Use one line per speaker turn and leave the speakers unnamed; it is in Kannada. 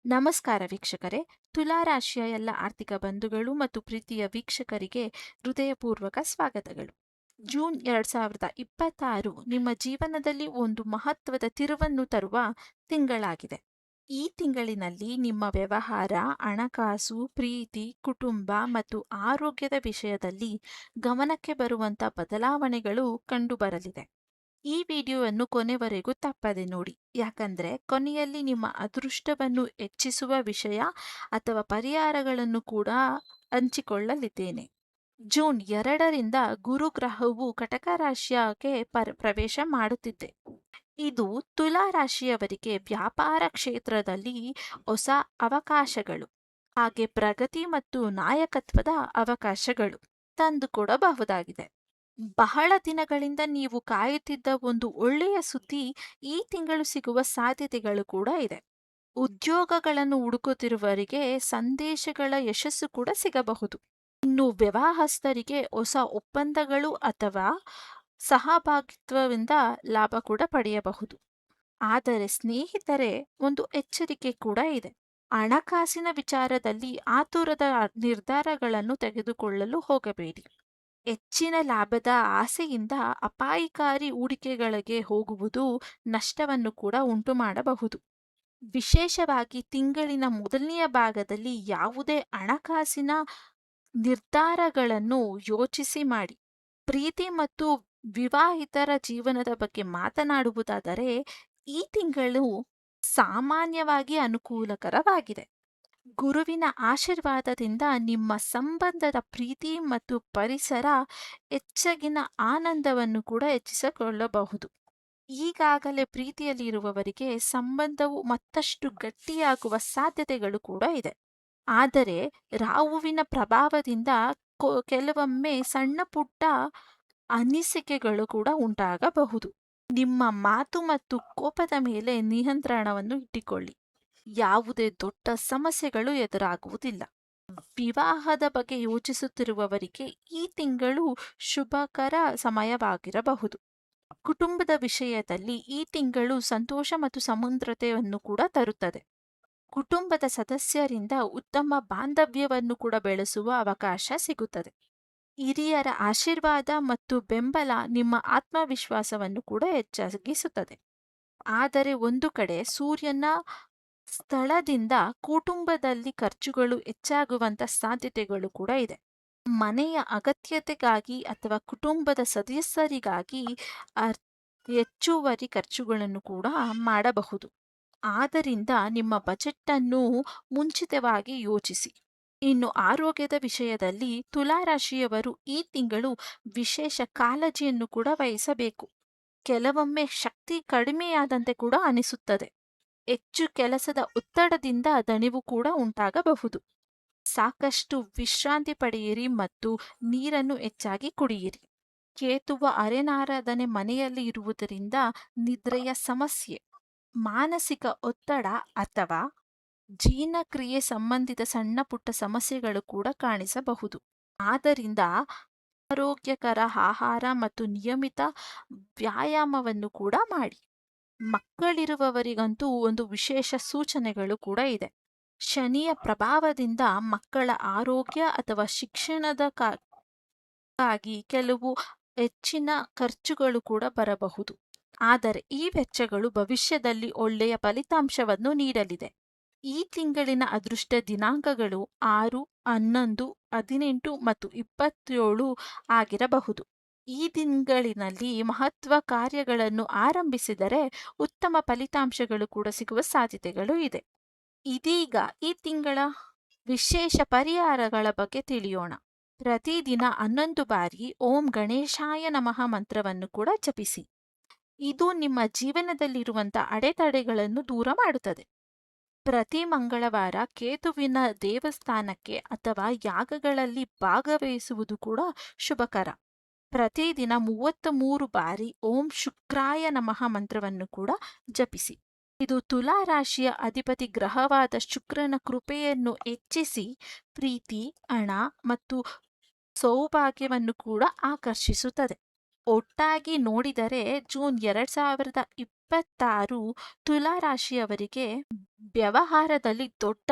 ನಮಸ್ಕಾರ ವೀಕ್ಷಕರೇ. ತುಲಾ ರಾಶಿಯ ಎಲ್ಲ ಆರ್ಥಿಕ ಬಂಧುಗಳು ಮತ್ತು ಪ್ರೀತಿಯ ವೀಕ್ಷಕರಿಗೆ ಹೃದಯಪೂರ್ವಕ ಸ್ವಾಗತಗಳು. ಜೂನ್ 2026 ನಿಮ್ಮ ಜೀವನದಲ್ಲಿ ಒಂದು ಮಹತ್ವದ ತಿರುವನ್ನು ತರುವ ತಿಂಗಳಾಗಿದೆ. ಈ ತಿಂಗಳಿನಲ್ಲಿ ನಿಮ್ಮ ವ್ಯವಹಾರ, ಹಣಕಾಸು, ಪ್ರೀತಿ, ಕುಟುಂಬ ಮತ್ತು ಆರೋಗ್ಯದ ವಿಷಯದಲ್ಲಿ ಗಮನಕ್ಕೆ ಬರುವಂತ ಬದಲಾವಣೆಗಳು ಕಂಡುಬರಲಿದೆ. ಈ ವಿಡಿಯೋವನ್ನು ಕೊನೆವರೆಗೂ ತಪ್ಪದೆ ನೋಡಿ, ಯಾಕಂದ್ರೆ ಕೊನೆಯಲ್ಲಿ ನಿಮ್ಮ ಅದೃಷ್ಟವನ್ನು ಹೆಚ್ಚಿಸುವ ವಿಷಯ ಅಥವಾ ಪರಿಹಾರಗಳನ್ನು ಕೂಡ ಹಂಚಿಕೊಳ್ಳಲಿದ್ದೇನೆ. ಜೂನ್ 2ರಿಂದ ಗುರು ಗ್ರಹವು ಕಟಕ ರಾಶಿಯಕ್ಕೆ ಪ್ರವೇಶ ಮಾಡುತ್ತಿದೆ. ಇದು ತುಲಾ ರಾಶಿಯವರಿಗೆ ವ್ಯಾಪಾರ ಕ್ಷೇತ್ರದಲ್ಲಿ ಹೊಸ ಅವಕಾಶಗಳು, ಹಾಗೆ ಪ್ರಗತಿ ಮತ್ತು ನಾಯಕತ್ವದ ಅವಕಾಶಗಳು ತಂದುಕೊಡಬಹುದಾಗಿದೆ. ಬಹಳ ದಿನಗಳಿಂದ ನೀವು ಕಾಯುತ್ತಿದ್ದ ಒಂದು ಒಳ್ಳೆಯ ಸುದ್ದಿ ಈ ತಿಂಗಳು ಸಿಗುವ ಸಾಧ್ಯತೆಗಳು ಕೂಡ ಇದೆ. ಉದ್ಯೋಗಗಳನ್ನು ಹುಡುಕುತ್ತಿರುವವರಿಗೆ ಸಂದೇಶಗಳ ಯಶಸ್ಸು ಕೂಡ ಸಿಗಬಹುದು. ಇನ್ನು ವಿವಾಹಸ್ಥರಿಗೆ ಹೊಸ ಒಪ್ಪಂದಗಳು ಅಥವಾ ಸಹಭಾಗಿತ್ವದಿಂದ ಲಾಭ ಕೂಡ ಪಡೆಯಬಹುದು. ಆದರೆ ಸ್ನೇಹಿತರೆ, ಒಂದು ಎಚ್ಚರಿಕೆ ಕೂಡ ಇದೆ. ಹಣಕಾಸಿನ ವಿಚಾರದಲ್ಲಿ ಆತುರದ ನಿರ್ಧಾರಗಳನ್ನು ತೆಗೆದುಕೊಳ್ಳಲು ಹೋಗಬೇಡಿ. ಹೆಚ್ಚಿನ ಲಾಭದ ಆಸೆಯಿಂದ ಅಪಾಯಕಾರಿ ಹೂಡಿಕೆಗಳಿಗೆ ಹೋಗುವುದು ನಷ್ಟವನ್ನು ಕೂಡ ಉಂಟು ಮಾಡಬಹುದು. ವಿಶೇಷವಾಗಿ ತಿಂಗಳಿನ ಮೊದಲನೆಯ ಭಾಗದಲ್ಲಿ ಯಾವುದೇ ಹಣಕಾಸಿನ ನಿರ್ಧಾರಗಳನ್ನು ಯೋಚಿಸಿ ಮಾಡಿ. ಪ್ರೀತಿ ಮತ್ತು ವಿವಾಹಿತರ ಜೀವನದ ಬಗ್ಗೆ ಮಾತನಾಡುವುದಾದರೆ, ಈ ತಿಂಗಳು ಸಾಮಾನ್ಯವಾಗಿ ಅನುಕೂಲಕರವಾಗಿದೆ. ಗುರುವಿನ ಆಶೀರ್ವಾದದಿಂದ ನಿಮ್ಮ ಸಂಬಂಧದ ಪ್ರೀತಿ ಮತ್ತು ಪರಿಸರ ಹೆಚ್ಚಿನ ಆನಂದವನ್ನು ಕೂಡ ಹೆಚ್ಚಿಸಿಕೊಳ್ಳಬಹುದು. ಈಗಾಗಲೇ ಪ್ರೀತಿಯಲ್ಲಿ ಇರುವವರಿಗೆ ಸಂಬಂಧವು ಮತ್ತಷ್ಟು ಗಟ್ಟಿಯಾಗುವ ಸಾಧ್ಯತೆಗಳು ಕೂಡ ಇದೆ. ಆದರೆ ರಾಹುವಿನ ಪ್ರಭಾವದಿಂದ ಕೆಲವೊಮ್ಮೆ ಸಣ್ಣ ಪುಟ್ಟ ಅನಿಸಿಕೆಗಳು ಕೂಡ ಉಂಟಾಗಬಹುದು. ನಿಮ್ಮ ಮಾತು ಮತ್ತು ಕೋಪದ ಮೇಲೆ ನಿಯಂತ್ರಣವನ್ನು ಇಟ್ಟುಕೊಳ್ಳಿ. ಯಾವುದೇ ದೊಡ್ಡ ಸಮಸ್ಯೆಗಳು ಎದುರಾಗುವುದಿಲ್ಲ. ವಿವಾಹದ ಬಗ್ಗೆ ಯೋಚಿಸುತ್ತಿರುವವರಿಗೆ ಈ ತಿಂಗಳು ಶುಭಕರ ಸಮಯವಾಗಿರಬಹುದು. ಕುಟುಂಬದ ವಿಷಯದಲ್ಲಿ ಈ ತಿಂಗಳು ಸಂತೋಷ ಮತ್ತು ಸಮೃದ್ಧತೆಯನ್ನು ಕೂಡ ತರುತ್ತದೆ. ಕುಟುಂಬದ ಸದಸ್ಯರಿಂದ ಉತ್ತಮ ಬಾಂಧವ್ಯವನ್ನು ಕೂಡ ಬೆಳೆಸುವ ಅವಕಾಶ ಸಿಗುತ್ತದೆ. ಹಿರಿಯರ ಆಶೀರ್ವಾದ ಮತ್ತು ಬೆಂಬಲ ನಿಮ್ಮ ಆತ್ಮವಿಶ್ವಾಸವನ್ನು ಕೂಡ ಹೆಚ್ಚಾಗಿಸುತ್ತದೆ. ಆದರೆ ಒಂದು ಕಡೆ ಸೂರ್ಯನ ಸ್ಥಳದಿಂದ ಕುಟುಂಬದಲ್ಲಿ ಖರ್ಚುಗಳು ಹೆಚ್ಚಾಗುವಂತ ಸಾಧ್ಯತೆಗಳು ಕೂಡ ಇದೆ. ಮನೆಯ ಅಗತ್ಯತೆಗಾಗಿ ಅಥವಾ ಕುಟುಂಬದ ಸದಸ್ಯರಿಗಾಗಿ ಹೆಚ್ಚುವರಿ ಖರ್ಚುಗಳನ್ನು ಕೂಡ ಮಾಡಬಹುದು. ಆದ್ದರಿಂದ ನಿಮ್ಮ ಬಜೆಟ್ ಅನ್ನು ಮುಂಚಿತವಾಗಿ ಯೋಚಿಸಿ. ಇನ್ನು ಆರೋಗ್ಯದ ವಿಷಯದಲ್ಲಿ ತುಲಾ ರಾಶಿಯವರು ಈ ತಿಂಗಳು ವಿಶೇಷ ಕಾಳಜಿಯನ್ನು ಕೂಡ ವಹಿಸಬೇಕು. ಕೆಲವೊಮ್ಮೆ ಶಕ್ತಿ ಕಡಿಮೆಯಾದಂತೆ ಕೂಡ ಅನಿಸುತ್ತದೆ. ಹೆಚ್ಚು ಕೆಲಸದ ಒತ್ತಡದಿಂದ ದಣಿವು ಕೂಡ ಉಂಟಾಗಬಹುದು. ಸಾಕಷ್ಟು ವಿಶ್ರಾಂತಿ ಪಡೆಯಿರಿ ಮತ್ತು ನೀರನ್ನು ಹೆಚ್ಚಾಗಿ ಕುಡಿಯಿರಿ. ಕೇತುವ ಅರೆನಾರಾಧನೆ ಮನೆಯಲ್ಲಿ ಇರುವುದರಿಂದ ನಿದ್ರೆಯ ಸಮಸ್ಯೆ, ಮಾನಸಿಕ ಒತ್ತಡ ಅಥವಾ ಜೀರ್ಣಕ್ರಿಯೆ ಸಂಬಂಧಿತ ಸಣ್ಣ ಪುಟ್ಟ ಸಮಸ್ಯೆಗಳು ಕೂಡ ಕಾಣಿಸಬಹುದು. ಆದ್ದರಿಂದ ಆರೋಗ್ಯಕರ ಆಹಾರ ಮತ್ತು ನಿಯಮಿತ ವ್ಯಾಯಾಮವನ್ನು ಕೂಡ ಮಾಡಿ. ಮಕ್ಕಳಿರುವವರಿಗಂತೂ ಒಂದು ವಿಶೇಷ ಸೂಚನೆಗಳು ಕೂಡ ಇದೆ. ಶನಿಯ ಪ್ರಭಾವದಿಂದ ಮಕ್ಕಳ ಆರೋಗ್ಯ ಅಥವಾ ಶಿಕ್ಷಣಕ್ಕಾಗಿ ಕೆಲವು ಹೆಚ್ಚಿನ ಖರ್ಚುಗಳು ಕೂಡ ಬರಬಹುದು. ಆದರೆ ಈ ವೆಚ್ಚಗಳು ಭವಿಷ್ಯದಲ್ಲಿ ಒಳ್ಳೆಯ ಫಲಿತಾಂಶವನ್ನು ನೀಡಲಿದೆ. ಈ ತಿಂಗಳಿನ ಅದೃಷ್ಟ ದಿನಾಂಕಗಳು 6, 11, 18 ಮತ್ತು 27 ಆಗಿರಬಹುದು. ಈ ತಿಂಗಳಿನಲ್ಲಿ ಮಹತ್ವ ಕಾರ್ಯಗಳನ್ನು ಆರಂಭಿಸಿದರೆ ಉತ್ತಮ ಫಲಿತಾಂಶಗಳು ಕೂಡ ಸಿಗುವ ಸಾಧ್ಯತೆಗಳು ಇದೆ. ಇದೀಗ ಈ ತಿಂಗಳ ವಿಶೇಷ ಪರಿಹಾರಗಳ ಬಗ್ಗೆ ತಿಳಿಯೋಣ. ಪ್ರತಿದಿನ 11 ಬಾರಿ ಓಂ ಗಣೇಶಾಯ ನಮಃ ಮಂತ್ರವನ್ನು ಕೂಡ ಜಪಿಸಿ. ಇದು ನಿಮ್ಮ ಜೀವನದಲ್ಲಿರುವಂತಹ ಅಡೆತಡೆಗಳನ್ನು ದೂರ ಮಾಡುತ್ತದೆ. ಪ್ರತಿ ಮಂಗಳವಾರ ಕೇತುವಿನ ದೇವಸ್ಥಾನಕ್ಕೆ ಅಥವಾ ಯಾಗಗಳಲ್ಲಿ ಭಾಗವಹಿಸುವುದು ಕೂಡ ಶುಭಕರ. ಪ್ರತಿದಿನ 33 ಬಾರಿ ಓಂ ಶುಕ್ರಾಯ ನಮಃ ಮಂತ್ರವನ್ನು ಕೂಡ ಜಪಿಸಿ. ಇದು ತುಲಾ ರಾಶಿಯ ಅಧಿಪತಿ ಗ್ರಹವಾದ ಶುಕ್ರನ ಕೃಪೆಯನ್ನು ಹೆಚ್ಚಿಸಿ ಪ್ರೀತಿ, ಹಣ ಮತ್ತು ಸೌಭಾಗ್ಯವನ್ನು ಕೂಡ ಆಕರ್ಷಿಸುತ್ತದೆ. ಒಟ್ಟಾಗಿ ನೋಡಿದರೆ ಜೂನ್ 2026 ತುಲಾ ರಾಶಿಯವರಿಗೆ ವ್ಯವಹಾರದಲ್ಲಿ ದೊಡ್ಡ